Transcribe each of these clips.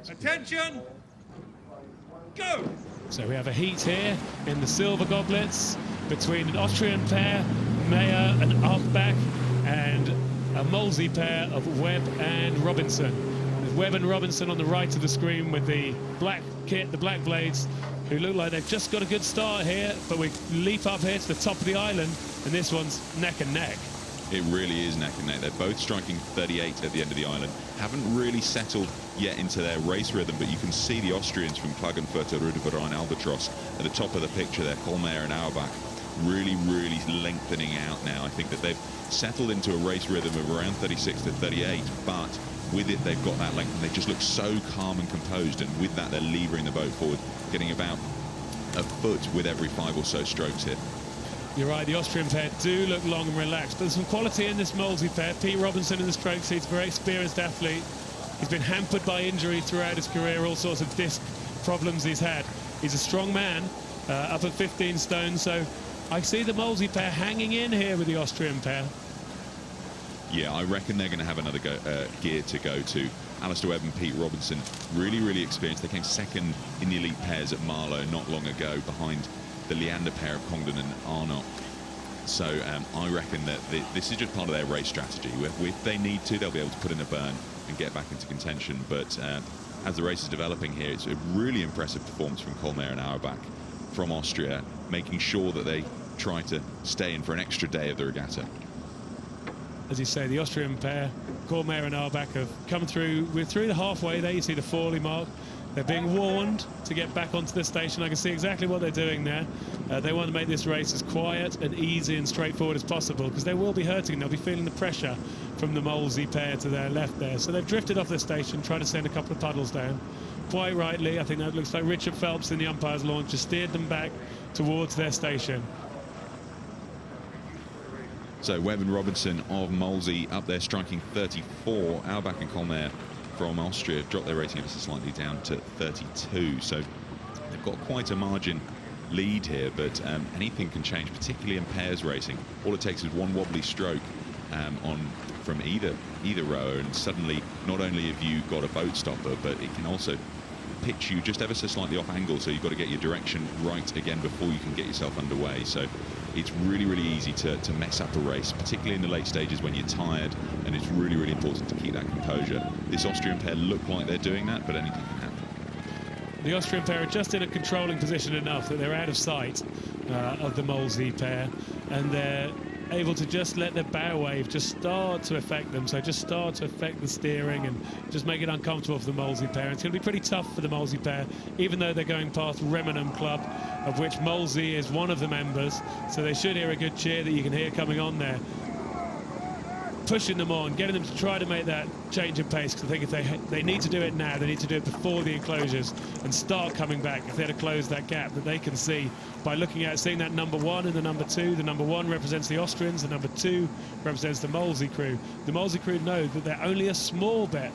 Attention! Go! So we have a heat here in the silver goblets between an Austrian pair, Meyer and Archbach, and a Molesey pair of Webb and Robinson. There's Webb and Robinson on the right of the screen with the black kit, the black blades, who look like they've just got a good start here, but we leap up here to the top of the island, and this one's neck and neck. It really is neck and neck. They're both striking 38 at the end of the island. Haven't really settled yet into their race rhythm, but you can see the Austrians from Klagenfurter, Rudeverein, Albatros at the top of the picture there, Kollmeier and Auerbach, really lengthening out now. I think that they've settled into a race rhythm of around 36 to 38, but with it they've got that length and they just look so calm and composed, and with that they're levering the boat forward, getting about a foot with every 5 or so strokes here. You're right, the Austrian pair do look long and relaxed, but there's some quality in this Molesey pair. Pete Robinson in the stroke seats, very experienced athlete. He's been hampered by injury throughout his career, all sorts of disc problems he's had. He's a strong man, up at 15 stone, so I see the Molesey pair hanging in here with the Austrian pair. Yeah, I reckon they're going to have another gear to go to. Alistair Webb and Pete Robinson, really experienced. They came second in the elite pairs at Marlow not long ago, behind the Leander pair of Congdon and Arnott. So I reckon that this is just part of their race strategy. If they need to, they'll be able to put in a burn and get back into contention. But as the race is developing here, it's a really impressive performance from Kollmeier and Auerbach from Austria, making sure that they try to stay in for an extra day of the regatta. As you say, the Austrian pair, Kollmeier and Auerbach, have come through. We're through the halfway there. You see the Forley mark. They're being warned to get back onto the station. I can see exactly what they're doing there. They want to make this race as quiet and easy and straightforward as possible, because they will be hurting. They'll be feeling the pressure from the Molesey pair to their left there. So they've drifted off the station, trying to send a couple of puddles down. Quite rightly, I think that looks like Richard Phelps in the umpire's launch has steered them back towards their station. So Webb and Robinson of Molesey up there striking 34. Auerbach and Kollmeier from Austria dropped their rating ever so slightly down to 32. So they've got quite a margin lead here, but anything can change, particularly in pairs racing. All it takes is one wobbly stroke from either rower, and suddenly not only have you got a boat stopper, but it can also pitch you just ever so slightly off angle, so you've got to get your direction right again before you can get yourself underway. So it's really easy to mess up a race, particularly in the late stages when you're tired, and it's really important to keep that composure. This Austrian pair look like they're doing that, but anything can happen. The Austrian pair are just in a controlling position enough that they're out of sight of the Molesey pair, and they're able to just let the bow wave just start to affect them, so just start to affect the steering and just make it uncomfortable for the Molesey pair. It's going to be pretty tough for the Molesey pair, even though they're going past Remenham Club, of which Molesey is one of the members, so they should hear a good cheer that you can hear coming on there, pushing them on, getting them to try to make that change of pace, because I think if they need to do it now, they need to do it before the enclosures and start coming back if they're to close that gap that they can see by looking at seeing that number 1 and the number 2. The number 1 represents the Austrians, the number 2 represents the Molesey crew. The Molesey crew know that they're only a small bit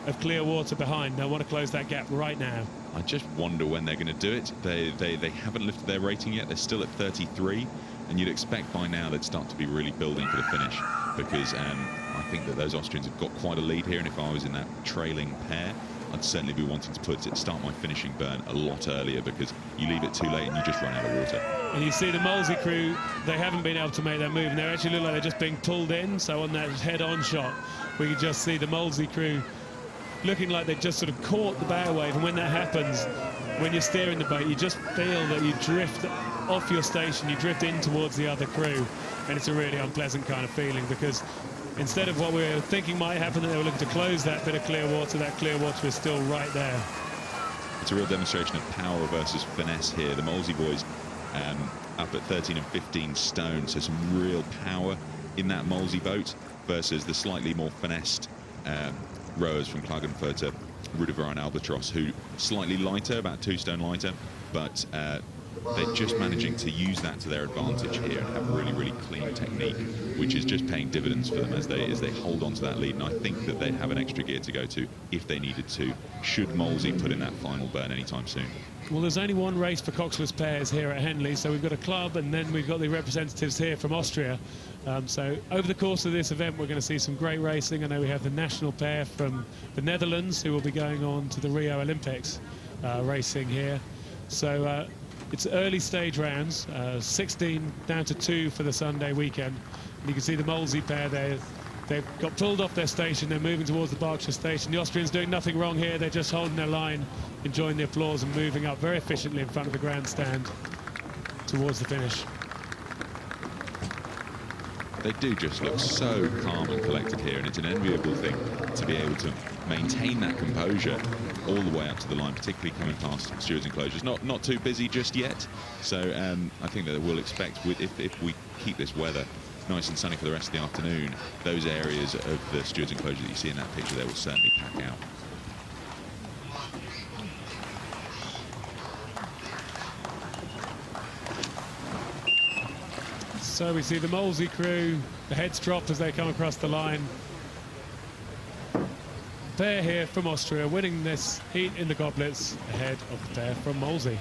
of clear water behind. They want to close that gap right now. I just wonder when they're going to do it. They haven't lifted their rating yet. They're still at 33, and you'd expect by now they'd start to be really building for the finish, because I think that those Austrians have got quite a lead here, and if I was in that trailing pair, I'd certainly be wanting to start my finishing burn a lot earlier, because you leave it too late and you just run out of water. And you see the Molesey crew, they haven't been able to make that move, and they actually look like they're just being pulled in. So on that head-on shot, we can just see the Molesey crew looking like they've just sort of caught the bow wave, and when that happens, when you're steering the boat, you just feel that you drift off your station, you drift in towards the other crew, and it's a really unpleasant kind of feeling, because instead of what we were thinking might happen, that they were looking to close that bit of clear water, that clear water is still right there. It's a real demonstration of power versus finesse here. The Molesey boys up at 13 and 15 stone, so some real power in that Molesey boat versus the slightly more finessed rowers from Klagenfurter, Rudeverein, Albatros, who slightly lighter, about 2 stone lighter, but they're just managing to use that to their advantage here and have really, really clean technique, which is just paying dividends for them as they hold on to that lead. And I think that they'd have an extra gear to go to if they needed to, should Molesey put in that final burn anytime soon. Well, there's only one race for coxless pairs here at Henley, so we've got a club and then we've got the representatives here from Austria. So over the course of this event, we're going to see some great racing. I know we have the national pair from the Netherlands who will be going on to the Rio Olympics racing here. So it's early stage rounds, 16 down to 2 for the Sunday weekend. And you can see the Molesey pair there. They've got pulled off their station. They're moving towards the Berkshire station. The Austrians doing nothing wrong here. They're just holding their line, enjoying the applause and moving up very efficiently in front of the grandstand towards the finish. They do just look so calm and collected here, and it's an enviable thing to be able to maintain that composure all the way up to the line, particularly coming past stewards' enclosures. Not too busy just yet, so I think that we'll expect, if we keep this weather nice and sunny for the rest of the afternoon, those areas of the stewards' enclosure that you see in that picture there will certainly pack out. So we see the Molesey crew, the heads drop as they come across the line. Pair here from Austria winning this heat in the goblets ahead of the pair from Molesey.